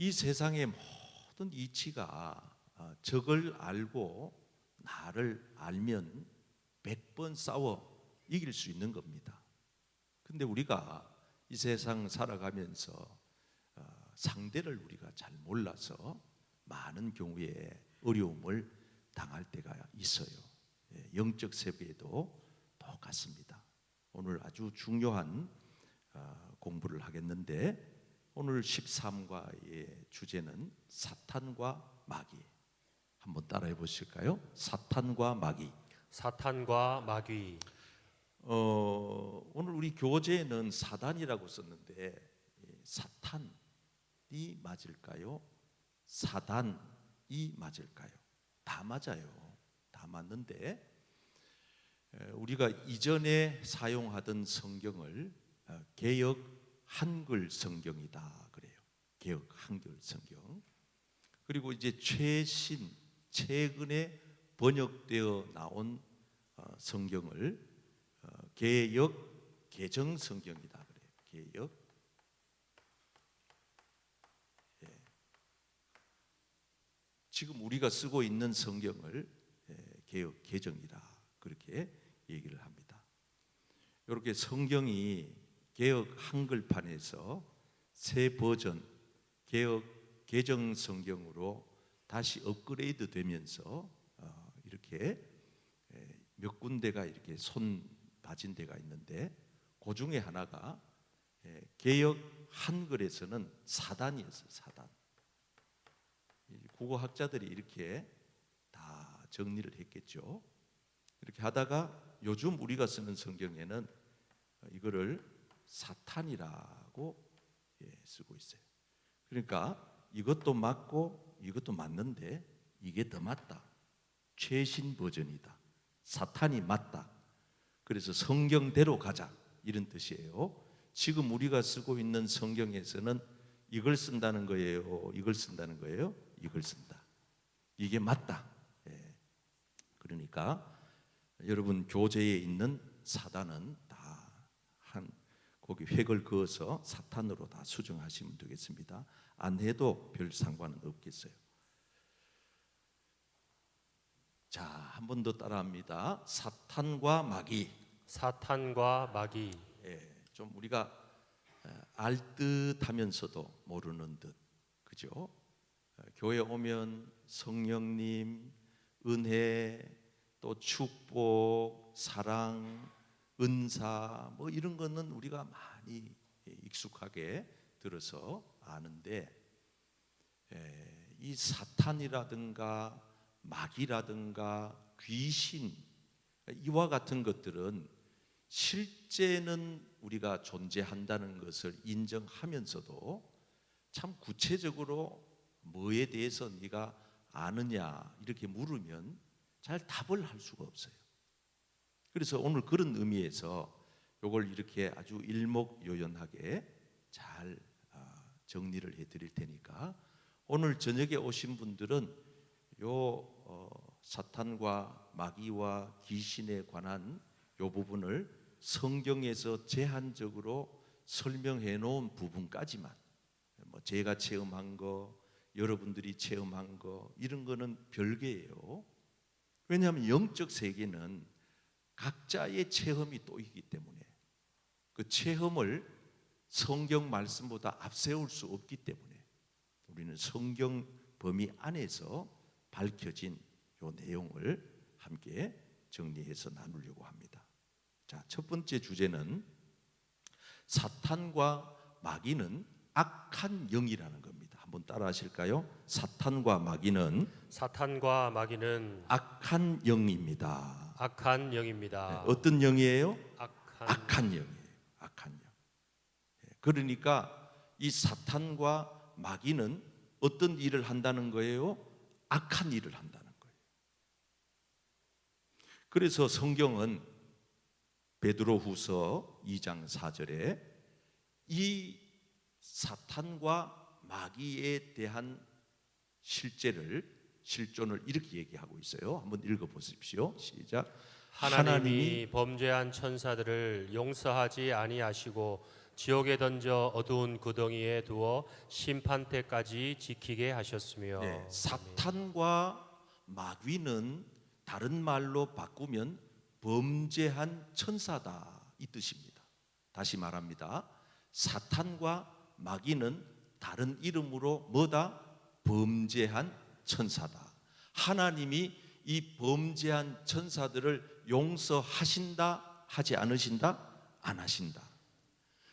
이 세상의 모든 이치가 적을 알고 나를 알면 100번 싸워 이길 수 있는 겁니다. 근데 우리가 이 세상 살아가면서 상대를 우리가 잘 몰라서 많은 경우에 어려움을 당할 때가 있어요. 영적 세계에도 똑같습니다. 오늘 아주 중요한 공부를 하겠는데, 오늘 13과의 주제는 사탄과 마귀. 한번 따라해 보실까요? 사탄과 마귀. 사탄과 마귀. 오늘 우리 교재에는 사단이라고 썼는데 사탄이 맞을까요? 사단이 맞을까요? 다 맞아요. 다 맞는데 우리가 이전에 사용하던 성경을 개역 한글 성경이다 그래요. 개역 한글 성경. 그리고 이제 최근에 번역되어 나온 성경을 개역 개정 성경이다 그래요. 개역. 지금 우리가 쓰고 있는 성경을 개역 개정이다 그렇게 얘기를 합니다. 이렇게 성경이 개역 한글판에서 새 버전 개역 개정 성경으로 다시 업그레이드 되면서 이렇게 몇 군데가 이렇게 손 빠진 데가 있는데, 그 중에 하나가 개역 한글에서는 사단이었어요. 사단. 국어학자들이 이렇게 다 정리를 했겠죠. 이렇게 하다가 요즘 우리가 쓰는 성경에는 이거를 사탄이라고 쓰고 있어요. 그러니까 이것도 맞고 이것도 맞는데 이게 더 맞다. 최신 버전이다. 사탄이 맞다. 그래서 성경대로 가자 이런 뜻이에요. 지금 우리가 쓰고 있는 성경에서는 이걸 쓴다는 거예요? 이걸 쓴다는 거예요? 이걸 쓴다. 이게 맞다. 그러니까 여러분 교재에 있는 사단은 다 거기 획을 그어서 사탄으로 다 수정하시면 되겠습니다. 안 해도 별 상관은 없겠어요. 자, 한 번 더 따라합니다. 사탄과 마귀. 사탄과 마귀. 좀 우리가 알 듯하면서도 모르는 듯, 그죠? 교회 오면 성령님, 은혜, 또 축복, 사랑, 은사 뭐 이런 거는 우리가 많이 익숙하게 들어서 아는데, 이 사탄이라든가 마귀라든가 귀신 이와 같은 것들은 실제는 우리가 존재한다는 것을 인정하면서도 참 구체적으로 뭐에 대해서 네가 아느냐 이렇게 물으면 잘 답을 할 수가 없어요. 그래서 오늘 그런 의미에서 이걸 이렇게 아주 일목요연하게 잘 정리를 해드릴 테니까, 오늘 저녁에 오신 분들은 사탄과 마귀와 귀신에 관한 이 부분을 성경에서 제한적으로 설명해 놓은 부분까지만, 뭐 제가 체험한 거, 여러분들이 체험한 거 이런 거는 별개예요. 왜냐하면 영적 세계는 각자의 체험이 또 있기 때문에 그 체험을 성경 말씀보다 앞세울 수 없기 때문에 우리는 성경 범위 안에서 밝혀진 이 내용을 함께 정리해서 나누려고 합니다. 자, 첫 번째 주제는 사탄과 마귀는 악한 영이라는 겁니다. 한번 따라 하실까요? 사탄과 마귀는 악한 영입니다. 악한 영입니다. 어떤 영이에요? 악한 영이에요. 악한 영. 그러니까 이 사탄과 마귀는 어떤 일을 한다는 거예요? 악한 일을 한다는 거예요. 그래서 성경은 베드로후서 2장 4절에 이 사탄과 마귀에 대한 실존을 이렇게 얘기하고 있어요. 한번 읽어보십시오. 시작. 하나님이 범죄한 천사들을 용서하지 아니하시고 지옥에 던져 어두운 구덩이에 두어 심판 때까지 지키게 하셨으며. 네, 사탄과 마귀는 다른 말로 바꾸면 범죄한 천사다 이 뜻입니다. 다시 말합니다. 사탄과 마귀는 다른 이름으로 뭐다? 범죄한 천사다. 하나님이 이 범죄한 천사들을 용서하신다? 하지 않으신다? 안 하신다.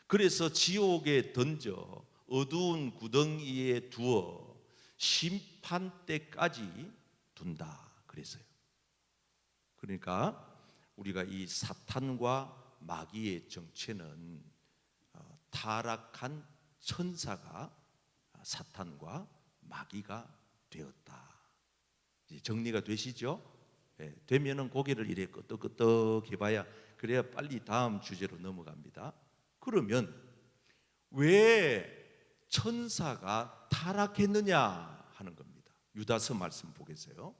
그래서 지옥에 던져 어두운 구덩이에 두어 심판 때까지 둔다 그랬어요. 그러니까 우리가 이 사탄과 마귀의 정체는 타락한 천사가 사탄과 마귀가 되었다. 이제 정리가 되시죠? 예, 되면은 고개를 이래 끄덕끄덕 해봐야 그래야 빨리 다음 주제로 넘어갑니다. 그러면 왜 천사가 타락했느냐 하는 겁니다. 유다서 말씀 보겠어요.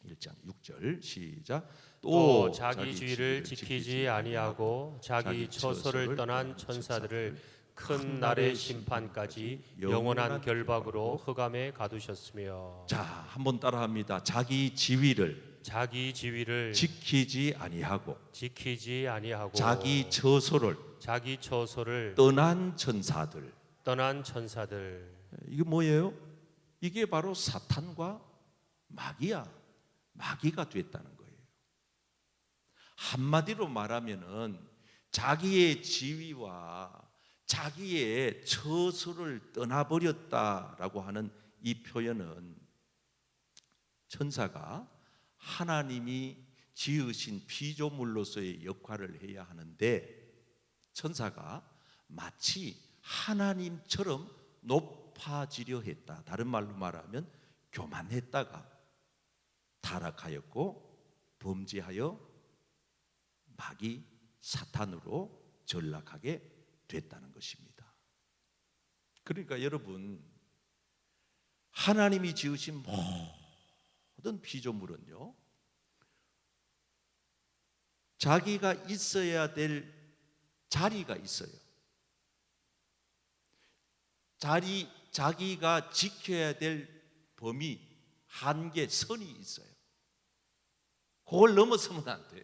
1장 6절 시작. 또 자기 주의를 지키지 아니하고 자기 처소를 떠난 천사들을 큰 날의 심판까지 영원한 결박으로 흑암에 가두셨으며. 자, 한번 따라합니다. 자기 지위를 지키지 아니하고 자기 처소를 떠난 천사들. 이게 뭐예요? 이게 바로 사탄과 마귀가 됐다는 거예요. 한마디로 말하면은 자기의 지위와 자기의 처소를 떠나버렸다라고 하는 이 표현은 천사가 하나님이 지으신 피조물로서의 역할을 해야 하는데 천사가 마치 하나님처럼 높아지려 했다. 다른 말로 말하면 교만했다가 타락하였고 범죄하여 마귀 사탄으로 전락하게 됐다는 것입니다. 그러니까 여러분, 하나님이 지으신 모든 피조물은요, 자기가 있어야 될 자리가 있어요. 자기가 지켜야 될 범위, 한계, 선이 있어요. 그걸 넘어서면 안 돼요.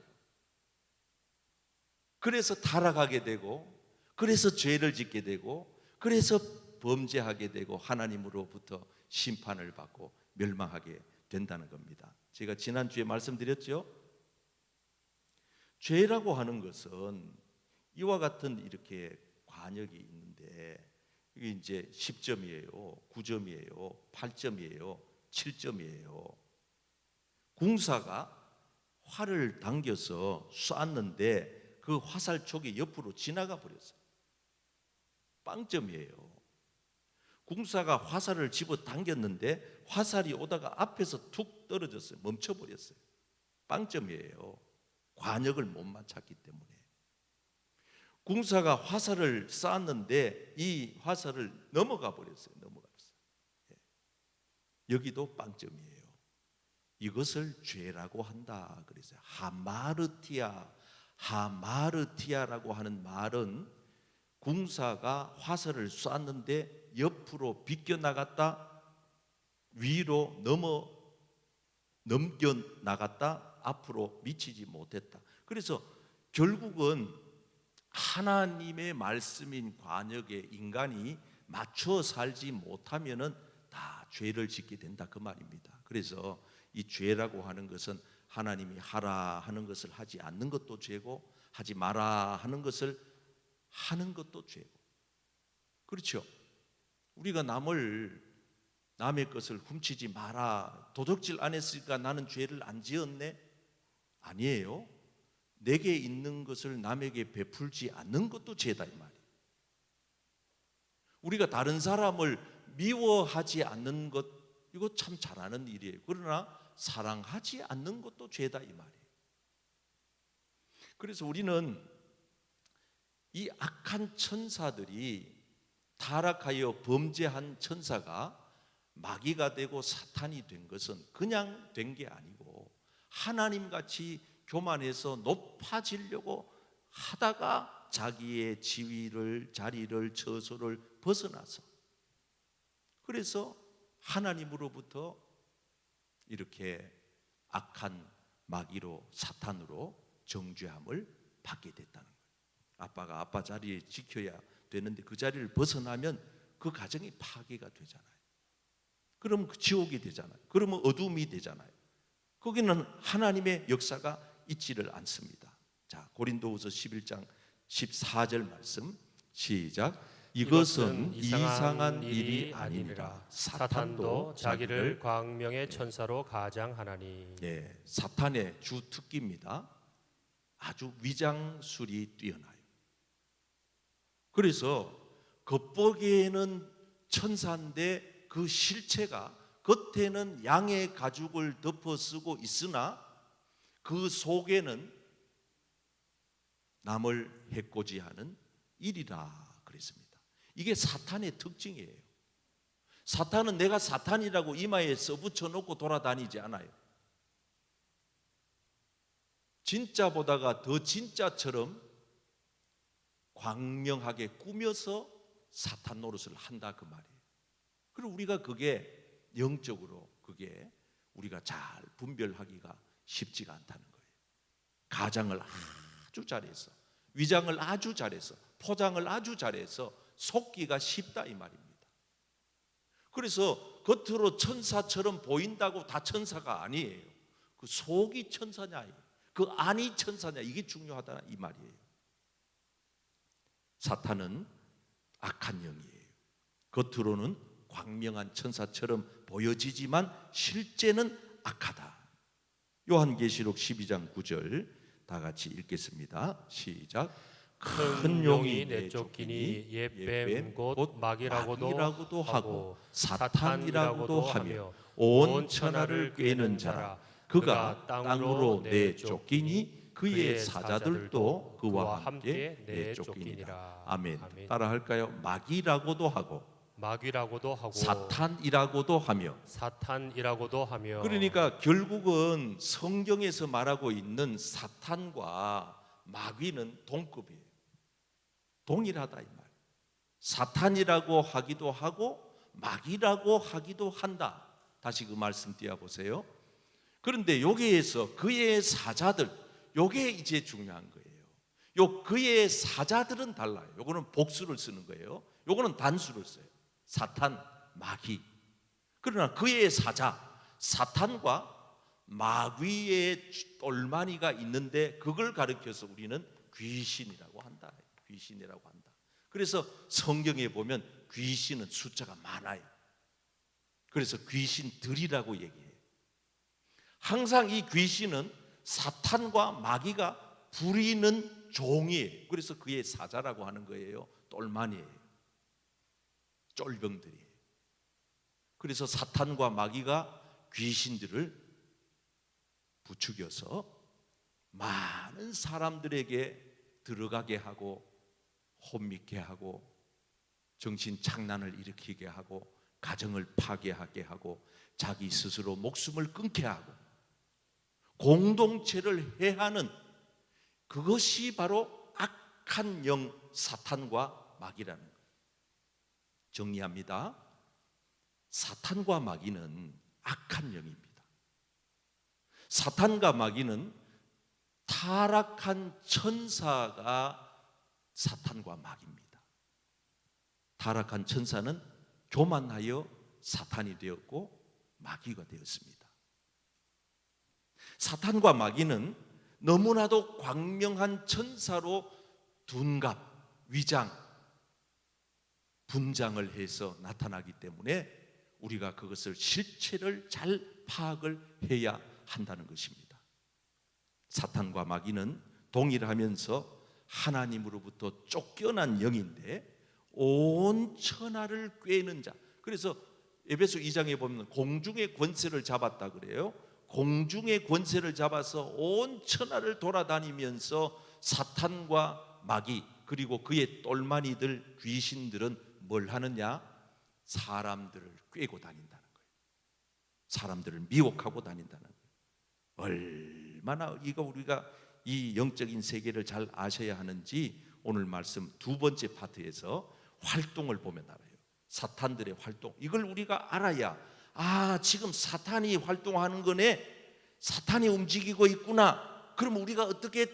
그래서 타락하게 되고, 그래서 죄를 짓게 되고, 그래서 범죄하게 되고 하나님으로부터 심판을 받고 멸망하게 된다는 겁니다. 제가 지난주에 말씀드렸죠? 죄라고 하는 것은 이와 같은 이렇게 관역이 있는데 이게 이제 10점이에요, 9점이에요, 8점이에요, 7점이에요. 궁사가 활을 당겨서 쐈는데 그 화살촉이 옆으로 지나가 버렸어요. 빵점이에요. 궁사가 화살을 집어 당겼는데 화살이 오다가 앞에서 툭 떨어졌어요. 멈춰버렸어요. 빵점이에요. 관역을 못 맞췄기 때문에. 궁사가 화살을 쐈는데 이 화살을 넘어가 버렸어요. 여기도 빵점이에요. 이것을 죄라고 한다 그랬어요. 하마르티아라고 하는 말은 궁사가 화살을 쐈는데 옆으로 비껴나갔다, 위로 넘겨 나갔다, 앞으로 미치지 못했다. 그래서 결국은 하나님의 말씀인 관역에 인간이 맞춰 살지 못하면은 다 죄를 짓게 된다 그 말입니다. 그래서 이 죄라고 하는 것은 하나님이 하라 하는 것을 하지 않는 것도 죄고 하지 마라 하는 것을 하는 것도 죄고. 그렇죠? 우리가 남의 것을 훔치지 마라, 도둑질 안 했으니까 나는 죄를 안 지었네? 아니에요. 내게 있는 것을 남에게 베풀지 않는 것도 죄다 이 말이에요. 우리가 다른 사람을 미워하지 않는 것, 이거 참 잘하는 일이에요. 그러나 사랑하지 않는 것도 죄다 이 말이에요. 그래서 우리는 이 악한 천사들이 타락하여 범죄한 천사가 마귀가 되고 사탄이 된 것은 그냥 된 게 아니고 하나님같이 교만해서 높아지려고 하다가 자기의 지위를, 자리를, 처소를 벗어나서, 그래서 하나님으로부터 이렇게 악한 마귀로, 사탄으로 정죄함을 받게 됐다는 거예요. 아빠가 아빠 자리에 지켜야 되는데 그 자리를 벗어나면 그 가정이 파괴가 되잖아요. 그러면 그 지옥이 되잖아요. 그러면 어둠이 되잖아요. 거기는 하나님의 역사가 있지를 않습니다. 자, 고린도후서 11장 14절 말씀 시작. 이것은 이상한 일이 아니니라. 사탄도 자기를 광명의 천사로 가장하나니. 예, 사탄의 주 특기입니다. 아주 위장술이 뛰어나요. 그래서 겉보기에는 천사인데 그 실체가 겉에는 양의 가죽을 덮어 쓰고 있으나 그 속에는 남을 해코지하는 일이라 그랬습니다. 이게 사탄의 특징이에요. 사탄은 내가 사탄이라고 이마에 써붙여 놓고 돌아다니지 않아요. 진짜보다가 더 진짜처럼 광명하게 꾸며서 사탄 노릇을 한다그 말이에요. 그리고 우리가 그게 영적으로 그게 우리가 잘 분별하기가 쉽지가 않다는 거예요. 가장을 아주 잘해서, 위장을 아주 잘해서, 포장을 아주 잘해서 속기가 쉽다 이 말입니다. 그래서 겉으로 천사처럼 보인다고 다 천사가 아니에요. 그 속이 천사냐, 그 안이 천사냐, 이게 중요하다 이 말이에요. 사탄은 악한 영이에요. 겉으로는 광명한 천사처럼 보여지지만 실제는 악하다. 요한계시록 12장 9절 다 같이 읽겠습니다. 시작. 큰 용이 내쫓기니 옛뱀 곧 마귀라고도 하고 사탄이라고도 하며 온 천하를 꾀는 자라. 그가 땅으로 내쫓기니 그의 사자들도 그와 함께 내쫓기니라. 아멘. 따라 할까요? 마귀라고도 하고 사탄이라고도 하며. 그러니까 결국은 성경에서 말하고 있는 사탄과 마귀는 동급이에요. 동일하다 이 말. 사탄이라고 하기도 하고 마귀라고 하기도 한다. 다시 그 말씀 띄워보세요. 그런데 여기에서 그의 사자들, 요게 이제 중요한 거예요. 요 그의 사자들은 달라요. 요거는 복수를 쓰는 거예요. 요거는 단수를 써요. 사탄, 마귀. 그러나 그의 사자, 사탄과 마귀의 똘마니가 있는데 그걸 가리켜서 우리는 귀신이라고 한다. 귀신이라고 한다. 그래서 성경에 보면 귀신은 숫자가 많아요. 그래서 귀신들이라고 얘기해요. 항상 이 귀신은 사탄과 마귀가 부리는 종이에요. 그래서 그의 사자라고 하는 거예요. 똘마니예요. 쫄병들이에요. 그래서 사탄과 마귀가 귀신들을 부추겨서 많은 사람들에게 들어가게 하고 혼미케 하고 정신 착란을 일으키게 하고 가정을 파괴하게 하고 자기 스스로 목숨을 끊게 하고 공동체를 해하는 그것이 바로 악한 영 사탄과 마귀라는 거예요. 정리합니다. 사탄과 마귀는 악한 영입니다. 사탄과 마귀는 타락한 천사가 사탄과 마귀입니다. 타락한 천사는 교만하여 사탄이 되었고 마귀가 되었습니다. 사탄과 마귀는 너무나도 광명한 천사로 둔갑, 위장, 분장을 해서 나타나기 때문에 우리가 그것을 실체를 잘 파악을 해야 한다는 것입니다. 사탄과 마귀는 동일하면서 하나님으로부터 쫓겨난 영인데 온 천하를 꾀는 자. 그래서 에베소 2장에 보면 공중의 권세를 잡았다 그래요. 공중의 권세를 잡아서 온 천하를 돌아다니면서 사탄과 마귀 그리고 그의 똘마니들 귀신들은 뭘 하느냐? 사람들을 꾀고 다닌다는 거예요. 사람들을 미혹하고 다닌다는 거예요. 얼마나 이거 우리가 이 영적인 세계를 잘 아셔야 하는지 오늘 말씀 두 번째 파트에서 활동을 보면 알아요. 사탄들의 활동, 이걸 우리가 알아야 지금 사탄이 활동하는 거네, 사탄이 움직이고 있구나, 그럼 우리가 어떻게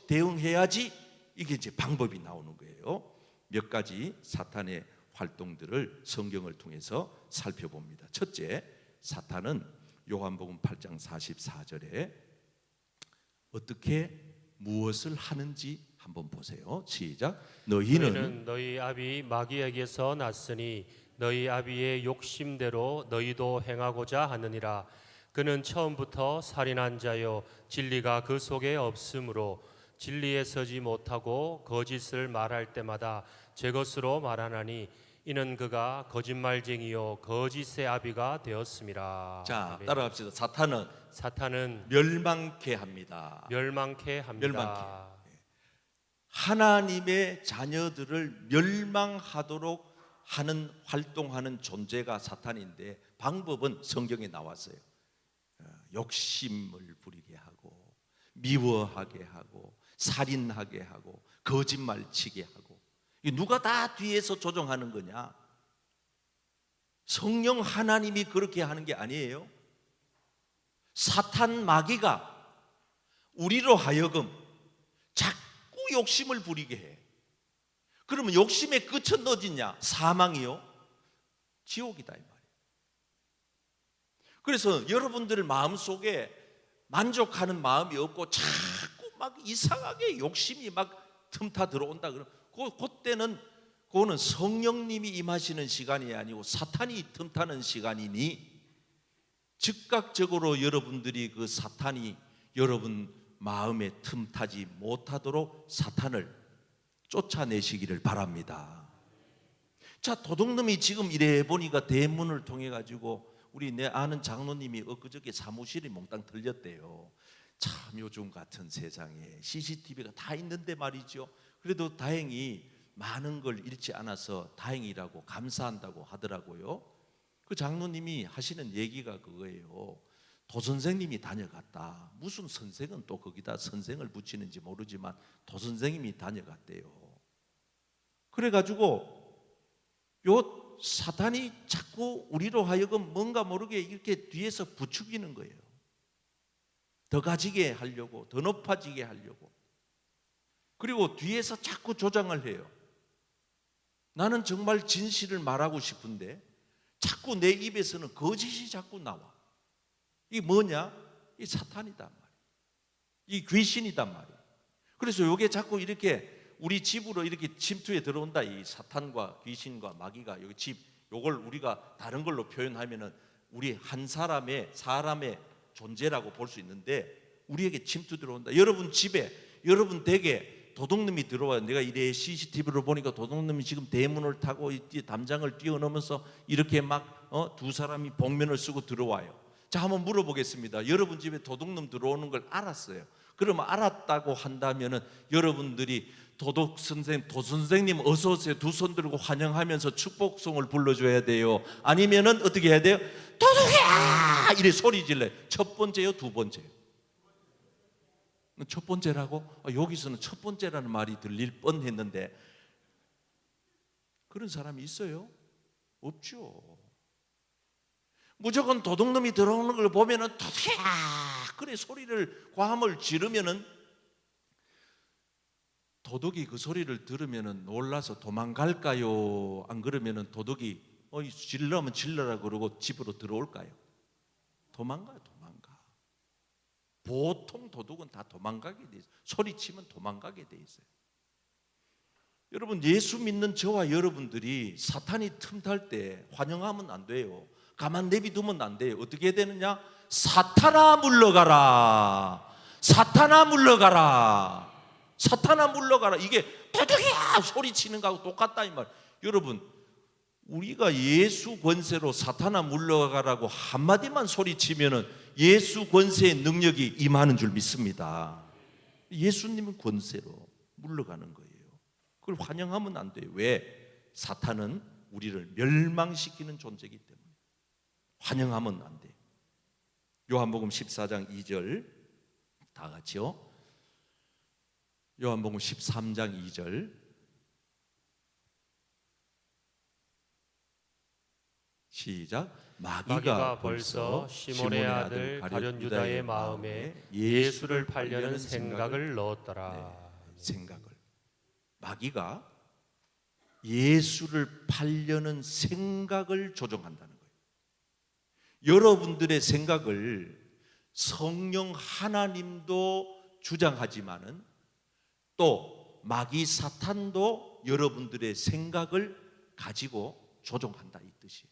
대응해야지, 이게 이제 방법이 나오는 거예요. 몇 가지 사탄의 활동들을 성경을 통해서 살펴봅니다. 첫째, 사탄은 요한복음 8장 44절에 어떻게 무엇을 하는지 한번 보세요. 시작. 너희는 너희 아비 마귀에게서 났으니 너희 아비의 욕심대로 너희도 행하고자 하느니라. 그는 처음부터 살인한 자요 진리가 그 속에 없으므로 진리에 서지 못하고 거짓을 말할 때마다 제 것으로 말하나니 이는 그가 거짓말쟁이요 거짓의 아비가 되었음이라. 자, 아멘. 따라갑시다. 사탄은 멸망케 합니다. 멸망케 합니다. 멸망케. 하나님의 자녀들을 멸망하도록 하는 활동하는 존재가 사탄인데 방법은 성경에 나왔어요. 욕심을 부리게 하고 미워하게 하고 살인하게 하고 거짓말치게 하고. 누가 다 뒤에서 조종하는 거냐? 성령 하나님이 그렇게 하는 게 아니에요. 사탄 마귀가 우리로 하여금 자꾸 욕심을 부리게 해. 그러면 욕심의 끝은 어디냐? 사망이요, 지옥이다 이 말이에요. 그래서 여러분들 마음속에 만족하는 마음이 없고 자꾸 막 이상하게 욕심이 막 틈타 들어온다 그러면 그거는 성령님이 임하시는 시간이 아니고 사탄이 틈타는 시간이니 즉각적으로 여러분들이 그 사탄이 여러분 마음에 틈타지 못하도록 사탄을 쫓아내시기를 바랍니다. 자, 도둑놈이 지금 이래 보니까 대문을 통해 가지고 우리 내 아는 장로님이 엊그저께 사무실이 몽땅 들렸대요. 참 요즘 같은 세상에 CCTV가 다 있는데 말이죠. 그래도 다행히 많은 걸 잃지 않아서 다행이라고 감사한다고 하더라고요. 그 장로님이 하시는 얘기가 그거예요. 도선생님이 다녀갔다. 무슨 선생은 또 거기다 선생을 붙이는지 모르지만 도선생님이 다녀갔대요. 그래가지고 요 사탄이 자꾸 우리로 하여금 뭔가 모르게 이렇게 뒤에서 부추기는 거예요. 더 가지게 하려고, 더 높아지게 하려고. 그리고 뒤에서 자꾸 조장을 해요. 나는 정말 진실을 말하고 싶은데 자꾸 내 입에서는 거짓이 자꾸 나와. 이게 뭐냐? 이 사탄이단 말이에요. 이 귀신이단 말이에요. 그래서 이게 자꾸 이렇게 우리 집으로 이렇게 침투해 들어온다. 이 사탄과 귀신과 마귀가 여기 집, 요걸 우리가 다른 걸로 표현하면은 우리 한 사람의 존재라고 볼 수 있는데 우리에게 침투 들어온다. 여러분 집에, 여러분 댁에 도둑놈이 들어와요. 내가 이래 CCTV로 보니까 도둑놈이 지금 대문을 타고 담장을 뛰어넘어서 이렇게 막 두 사람이 복면을 쓰고 들어와요. 자, 한번 물어보겠습니다. 여러분 집에 도둑놈 들어오는 걸 알았어요. 그러면 알았다고 한다면은 여러분들이 도선생님 어서 오세요 두 손 들고 환영하면서 축복송을 불러줘야 돼요? 아니면은 어떻게 해야 돼요? 도둑이야! 이래 소리 질러. 첫 번째요, 두 번째요? 첫 번째라고? 여기서는 첫 번째라는 말이 들릴 뻔했는데 그런 사람이 있어요? 없죠. 무조건 도둑놈이 들어오는 걸 보면은 도둑이야! 그래 소리를 과함을 지르면은 도둑이 그 소리를 들으면은 놀라서 도망갈까요? 안 그러면은 도둑이 질러면 질러라 그러고 집으로 들어올까요? 도망가요, 도망가. 보통 도둑은 다 도망가게 돼 있어요. 소리치면 도망가게 돼 있어요. 여러분, 예수 믿는 저와 여러분들이 사탄이 틈탈 때 환영하면 안 돼요. 가만 내비두면 안 돼요. 어떻게 해야 되느냐? 사탄아 물러가라. 사탄아 물러가라. 사탄아 물러가라. 이게 도둑이야 소리치는 거하고 똑같다 이 말. 여러분, 우리가 예수 권세로 사탄아 물러가라고 한마디만 소리치면은 예수 권세의 능력이 임하는 줄 믿습니다. 예수님은 권세로 물러가는 거예요. 그걸 환영하면 안 돼요. 왜? 사탄은 우리를 멸망시키는 존재이기 때문에 환영하면 안 돼요. 요한복음 14장 2절 다 같이요. 요한복음 13장 2절 시작. 마귀가 벌써 시몬의 아들 가룟 유다의 마음에 예수를 팔려는 생각을 넣었더라. 생각을, 마귀가 예수를 팔려는 생각을 조종한다는 거예요. 여러분들의 생각을 성령 하나님도 주장하지만은 또 마귀 사탄도 여러분들의 생각을 가지고 조종한다, 이 뜻이에요.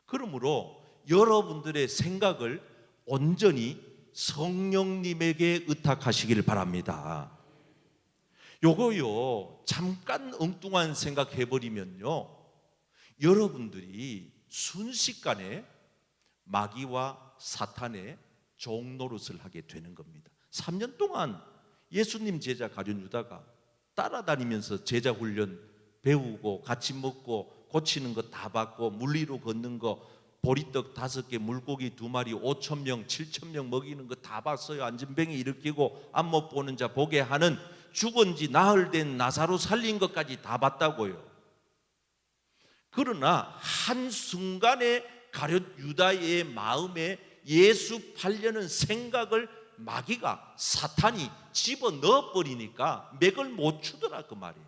그러므로 여러분들의 생각을 온전히 성령님에게 의탁하시길 바랍니다. 요거요, 잠깐 엉뚱한 생각해버리면요, 여러분들이 순식간에 마귀와 사탄의 종 노릇을 하게 되는 겁니다. 3년 동안 예수님 제자 가룟 유다가 따라다니면서 제자 훈련 배우고 같이 먹고 고치는 거 다 받고 물리로 걷는 거, 보리떡 5개, 물고기 2마리, 5,000명, 7,000명 먹이는 거 다 봤어요. 안진뱅이 일으키고 안못 보는 자 보게 하는, 죽은 지 나흘 된 나사로 살린 것까지 다 봤다고요. 그러나 한순간에 가룟 유다의 마음에 예수 팔려는 생각을 마귀가, 사탄이 집어넣어 버리니까 맥을 못 추더라, 그 말이에요.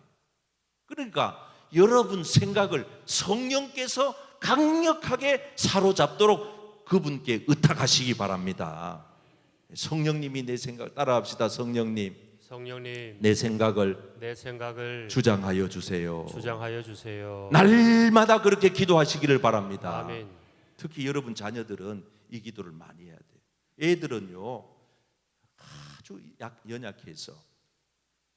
그러니까 여러분 생각을 성령께서 강력하게 사로잡도록 그분께 의탁하시기 바랍니다. 성령님이 내 생각을 따라합시다. 성령님, 내 생각을 주장하여 주세요. 날마다 그렇게 기도하시기를 바랍니다. 아멘. 특히 여러분 자녀들은 이 기도를 많이 해야 돼요. 애들은요, 아주 연약해서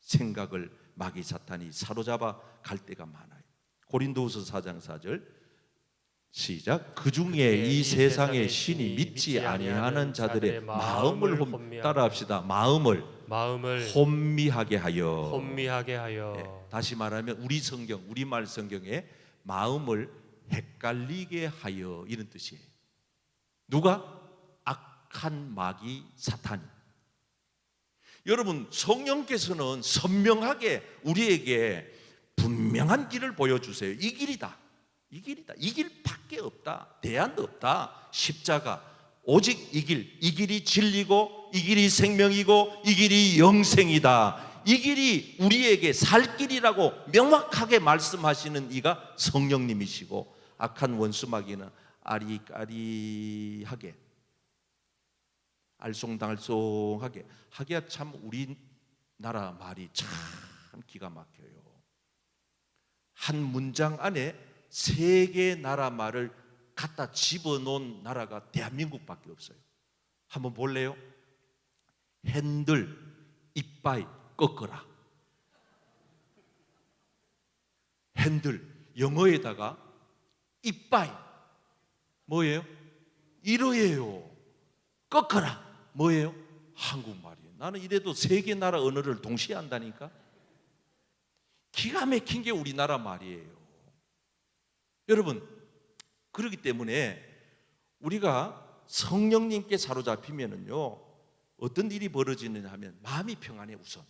생각을 마귀 사탄이 사로잡아 갈 때가 많아요. 고린도후서 4장 4절 시작. 그 중에 이 세상의 신이 믿지 아니하는 자들의 마음을 따라합시다. 마음을 혼미하게 하여. 네, 다시 말하면 우리 성경, 우리말 성경에 마음을 헷갈리게 하여, 이런 뜻이에요. 누가? 악한 마귀 사탄이. 여러분, 성령께서는 선명하게 우리에게 분명한 길을 보여주세요. 이 길이다, 이 길이다, 이 길밖에 없다, 대안도 없다. 십자가, 오직 이 길, 이 길이 진리고 이 길이 생명이고 이 길이 영생이다. 이 길이 우리에게 살 길이라고 명확하게 말씀하시는 이가 성령님이시고, 악한 원수 마귀는 아리까리하게, 알쏭달쏭하게 하기야 참 우리나라 말이 참 기가 막혀요. 한 문장 안에 3개 나라 말을 갖다 집어놓은 나라가 대한민국밖에 없어요. 한번 볼래요? 핸들, 이빠이, 꺾어라. 핸들, 영어에다가 이빠이, 뭐예요? 이러예요. 꺾어라, 뭐예요? 한국말이에요. 나는 이래도 3개 나라 언어를 동시에 한다니까. 기가 막힌 게 우리나라 말이에요. 여러분, 그렇기 때문에 우리가 성령님께 사로잡히면은요, 어떤 일이 벌어지느냐 하면 마음이 평안해. 우선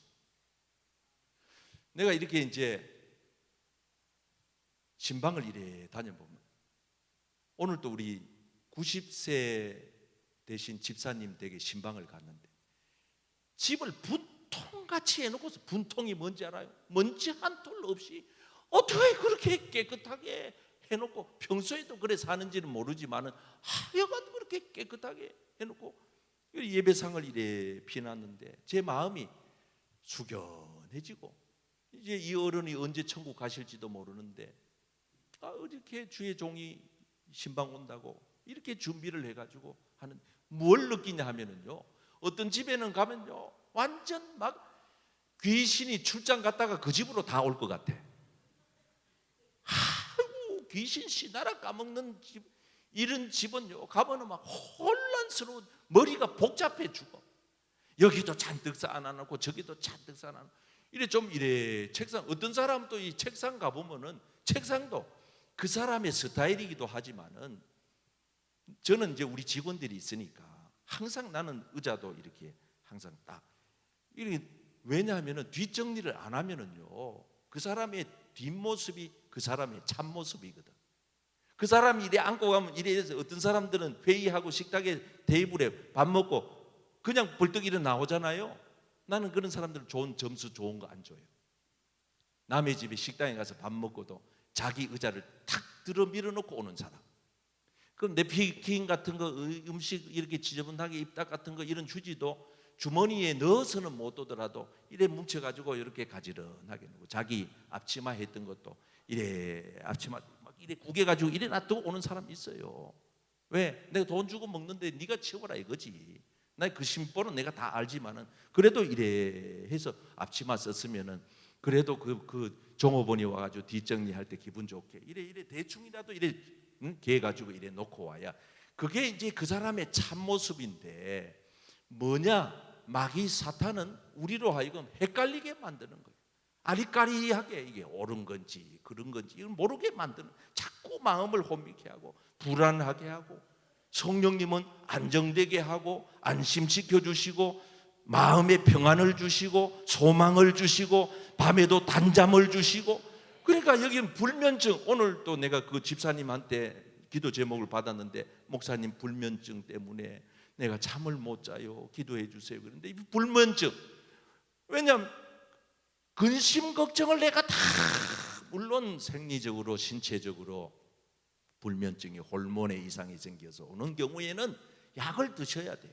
내가 이렇게 이제 신방을 이래 다녀보면, 오늘도 우리 90세 대신 집사님 댁에 신방을 갔는데 집을 분통같이 해놓고서, 분통이 뭔지 알아요? 먼지 한 톨 없이 어떻게 그렇게 깨끗하게 해놓고, 평소에도 그래 사는지는 모르지만은 하여간 그렇게 깨끗하게 해놓고 예배상을 이래 피놨는데 제 마음이 숙연해지고, 이제 이 어른이 언제 천국 가실지도 모르는데 이렇게 주의 종이 신방 온다고 이렇게 준비를 해가지고 하는, 뭘 느끼냐 하면은요, 어떤 집에는 가면요 완전 막 귀신이 출장 갔다가 그 집으로 다 올 것 같아. 아이고, 귀신 씨나라 까먹는 집, 이런 집은요 가면은 막 혼란스러운, 머리가 복잡해 죽어. 여기도 잔뜩 쌓아놓고 저기도 잔뜩 쌓아놓고 이래 좀 이래. 책상, 어떤 사람은 또 이 책상 가보면은 책상도 그 사람의 스타일이기도 하지만은, 저는 이제 우리 직원들이 있으니까 항상 나는 의자도 이렇게 항상 딱 이게 왜냐하면은 뒷정리를 안 하면은요 그 사람의 뒷모습이 그 사람의 참모습이거든. 그 사람이 이래 안고 가면 이래서 어떤 사람들은 회의하고 식탁에 테이블에 밥 먹고 그냥 벌떡 일어 나오잖아요. 나는 그런 사람들은 좋은 점수 좋은 거 안 줘요. 남의 집에 식당에 가서 밥 먹고도 자기 의자를 탁 들어 밀어놓고 오는 사람. 그럼 냅킨 같은 거 음식 이렇게 지저분하게 입닥 같은 거 이런 주지도 주머니에 넣어서는 못 오더라도 이래 뭉쳐가지고 이렇게 가지런하게 놓고 자기 앞치마 했던 것도 이래 앞치마 막 이래 구겨가지고 이래 놔두고 오는 사람 있어요. 왜? 내가 돈 주고 먹는데 네가 치워라 이거지. 나 그 심보는 내가 다 알지만은 그래도 이래 해서 앞치마 썼으면은 그래도 그 종업원이 와가지고 뒷정리할 때 기분 좋게 이래 대충이라도 이래 개 가지고 이래 놓고 와야 그게 이제 그 사람의 참 모습인데 뭐냐? 마귀 사탄은 우리로 하여금 헷갈리게 만드는 거예요. 아리까리하게 이게 옳은 건지 그런 건지 이걸 모르게 만드는, 자꾸 마음을 혼미케 하고 불안하게 하고, 성령님은 안정되게 하고 안심시켜 주시고 마음의 평안을 주시고 소망을 주시고 밤에도 단잠을 주시고. 그러니까 여기는 불면증, 오늘 또 내가 그 집사님한테 기도 제목을 받았는데 목사님 불면증 때문에 내가 잠을 못 자요 기도해 주세요. 그런데 이 불면증, 왜냐하면 근심 걱정을 내가 다, 물론 생리적으로 신체적으로 불면증이 호르몬의 이상이 생겨서 오는 경우에는 약을 드셔야 돼요.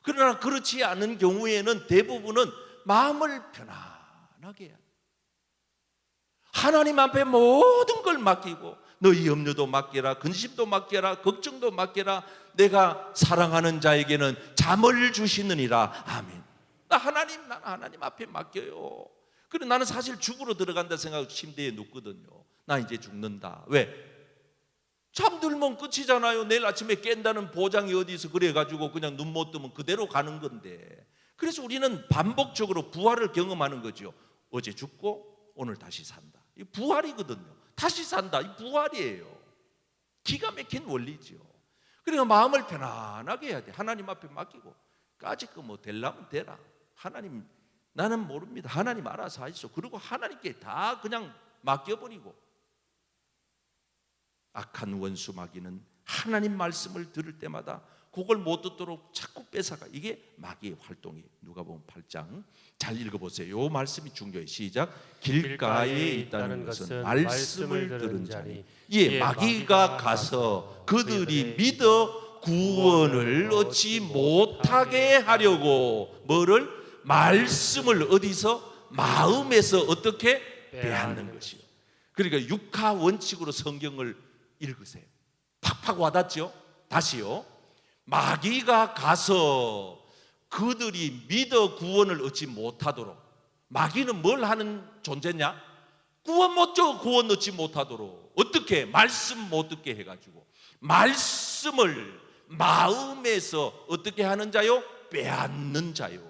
그러나 그렇지 않은 경우에는 대부분은 마음을 편안하게 해야 돼요. 하나님 앞에 모든 걸 맡기고 너희 염려도 맡겨라, 근심도 맡겨라, 걱정도 맡겨라. 내가 사랑하는 자에게는 잠을 주시느니라. 아멘. 난 하나님 앞에 맡겨요. 그래 나는 사실 죽으러 들어간다 생각하고 침대에 눕거든요. 나 이제 죽는다. 왜? 잠들면 끝이잖아요. 내일 아침에 깬다는 보장이 어디 있어. 그래가지고 그냥 눈 못 뜨면 그대로 가는 건데. 그래서 우리는 반복적으로 부활을 경험하는 거죠. 어제 죽고 오늘 다시 산다. 이 부활이거든요. 다시 산다. 이 부활이에요. 기가 막힌 원리죠. 그러니까 마음을 편안하게 해야 돼. 하나님 앞에 맡기고. 까짓 거 뭐 되려면 되라. 하나님, 나는 모릅니다. 하나님 알아서 하시오. 그리고 하나님께 다 그냥 맡겨버리고. 악한 원수 마귀는 하나님 말씀을 들을 때마다 그걸 못 듣도록 자꾸 뺏어가. 이게 마귀의 활동이. 누가복음 8장 잘 읽어보세요. 이 말씀이 중요해요. 시작. 길가에 있다는 것은 말씀을 들은 자니 예, 마귀가 가서 그들이 믿어 구원을 얻지 못하게 하려고 뭐를? 말씀을 어디서? 마음에서 어떻게? 빼앗는 것이요. 그러니까 육하 원칙으로 성경을 읽으세요. 팍팍 와닿죠? 다시요. 마귀가 가서 그들이 믿어 구원을 얻지 못하도록. 마귀는 뭘 하는 존재냐? 구원 못 줘. 구원 얻지 못하도록. 어떻게? 말씀 못 듣게 해가지고 말씀을 마음에서 어떻게 하는 자요? 빼앗는 자요.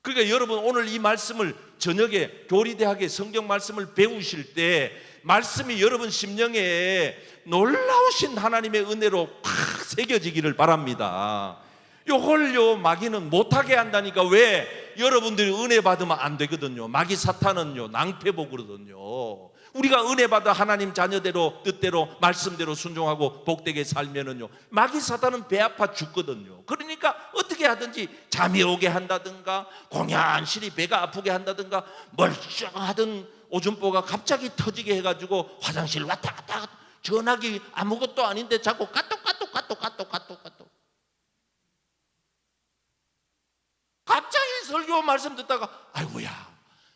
그러니까 여러분 오늘 이 말씀을 저녁에 교리대학에 성경 말씀을 배우실 때 말씀이 여러분 심령에 놀라우신 하나님의 은혜로 팍 새겨지기를 바랍니다. 요걸요 마귀는 못하게 한다니까. 왜? 여러분들이 은혜 받으면 안 되거든요. 마귀 사탄은요 낭패보거든요. 우리가 은혜 받아 하나님 자녀대로 뜻대로 말씀대로 순종하고 복되게 살면은요 마귀 사탄은 배 아파 죽거든요. 그러니까 어떻게 하든지 잠이 오게 한다든가 공연실이 배가 아프게 한다든가 멀쩡하던 오줌보가 갑자기 터지게 해가지고 화장실 왔다 갔다 전화기 아무것도 아닌데 자꾸 까똑 갑자기 설교 말씀 듣다가 아이고야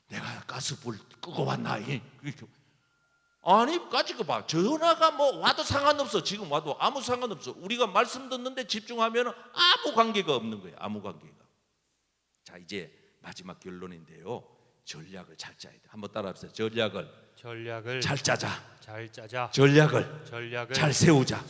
내가 가스불 끄고 왔나. 아니 까짓 거 봐. 전화가 뭐 와도 상관없어. 지금 와도 아무 상관없어. 우리가 말씀 듣는데 집중하면 아무 관계가 없는 거예요. 아무 관계가. 자 이제 마지막 결론인데요. 전략을 잘 짜야 돼. 한번 따라합시다. 전략을 잘 짜자. 전략을 잘 세우자.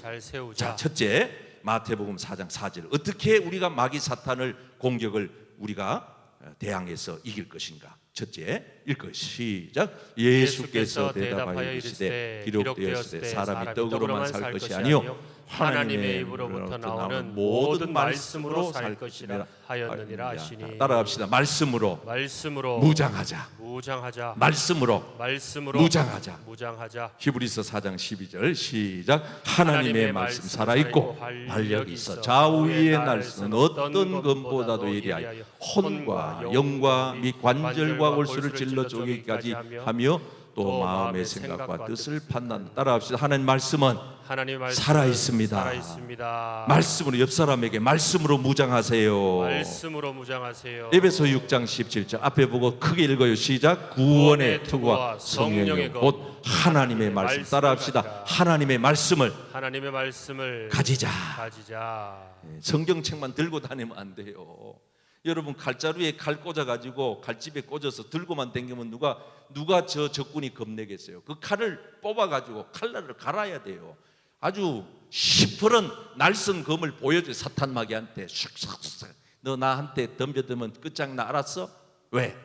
자 첫째 마태복음 4장 4절. 어떻게 우리가 마귀 사탄을 공격을 우리가 대항해서 이길 것인가? 첫째 읽고 시작. 예수께서 대답하여 이르시되 기록되었으되 사람이 떡으로만 살 것이 아니요 하나님의 입으로부터 나오는 모든 말씀으로 살 것이라 하였느니라 하시니. 따라갑시다. 말씀으로 무장하자. 말씀으로 무장하자. 히브리서 4장 12절 시작. 하나님의 말씀 살아있고 활력이 있어 좌우의 날씨는 어떤 검보다도 예리하여 혼과 영과 및 관절과 골수를 찔러 쪼개기까지 하며 또 마음의 생각과 뜻을 판단. 따라합시다. 하나님 말씀은 살아 있습니다. 말씀으로 옆 사람에게 말씀으로 무장하세요. 에베소 6장 17절 앞에 보고 크게 읽어요. 시작. 구원의 투구와 성령의 곧 하나님의 말씀. 따라합시다. 하나님의 말씀을 가지자. 성경책만 들고 다니면 안 돼요. 여러분 칼자루에 칼 꽂아가지고 칼집에 꽂아서 들고만 다니면 누가 저 적군이 겁내겠어요. 그 칼을 뽑아가지고 칼날을 갈아야 돼요. 아주 시퍼런 날선 검을 보여줘요. 사탄 마귀한테 슉슉슉. 너 나한테 덤벼들면 끝장나. 알았어? 왜?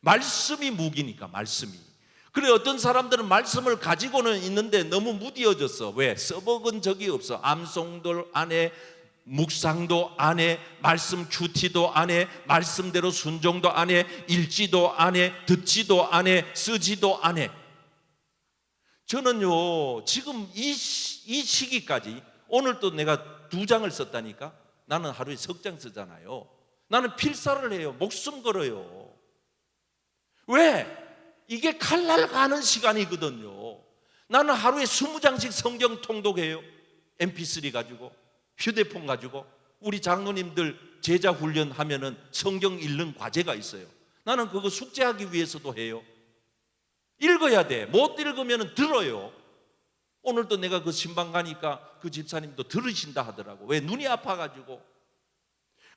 말씀이 무기니까. 말씀이. 그래 어떤 사람들은 말씀을 가지고는 있는데 너무 무디어졌어. 왜? 써먹은 적이 없어. 암송도 안 해, 묵상도 안 해, 말씀 큐티도 안 해, 말씀대로 순종도 안 해, 읽지도 안 해, 듣지도 안 해, 쓰지도 안 해. 저는요 지금 이 시기까지 오늘도 내가 2장을 썼다니까. 나는 하루에 3장 쓰잖아요. 나는 필사를 해요. 목숨 걸어요. 왜? 이게 칼날 가는 시간이거든요. 나는 하루에 20장씩 성경 통독해요. mp3 가지고, 휴대폰 가지고. 우리 장로님들 제자 훈련하면은 성경 읽는 과제가 있어요. 나는 그거 숙제하기 위해서도 해요. 읽어야 돼. 못 읽으면 들어요. 오늘도 내가 그 신방 가니까 그 집사님도 들으신다 하더라고. 왜? 눈이 아파가지고.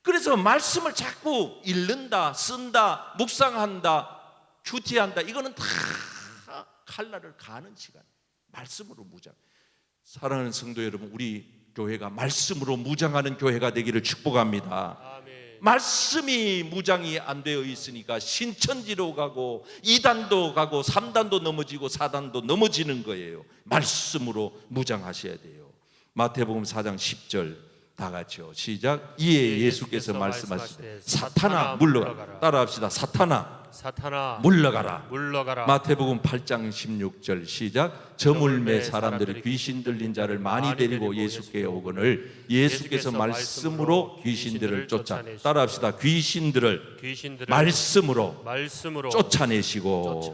그래서 말씀을 자꾸 읽는다, 쓴다, 묵상한다, 큐티한다. 이거는 다 칼날을 가는 시간. 말씀으로 무장. 사랑하는 성도 여러분, 우리 교회가 말씀으로 무장하는 교회가 되기를 축복합니다. 아멘. 말씀이 무장이 안 되어 있으니까 신천지로 가고 2단도 가고 3단도 넘어지고 4단도 넘어지는 거예요. 말씀으로 무장하셔야 돼요. 마태복음 4장 10절 다 같이요. 시작. 이에 예수께서 말씀하시되 사탄아 물러가라. 따라합시다. 사탄아 물러가라. 마태복음 8장 16절 시작. 저물매 사람들이 귀신 들린 자를 많이 데리고 예수께 오거늘 예수께서 말씀으로 귀신들을 쫓아. 따라합시다. 귀신들을 말씀으로 쫓아내시고.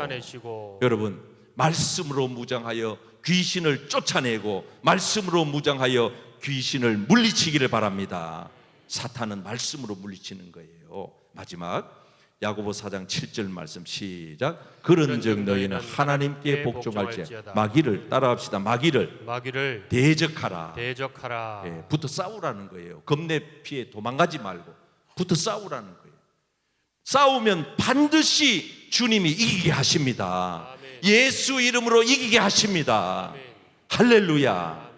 여러분 말씀으로 무장하여 귀신을 쫓아내고 말씀으로 무장하여 귀신을 물리치기를 바랍니다. 사탄은 말씀으로 물리치는 거예요. 마지막 야고보 4장 7절 말씀 시작. 그런즉 너희는 하나님께 복종할지어다 마귀를. 따라합시다. 마귀를 대적하라. 예, 붙어 싸우라는 거예요. 겁내 피해 도망가지 말고 붙어 싸우라는 거예요. 싸우면 반드시 주님이 이기게 하십니다. 아멘. 예수 이름으로 이기게 하십니다. 아멘. 할렐루야.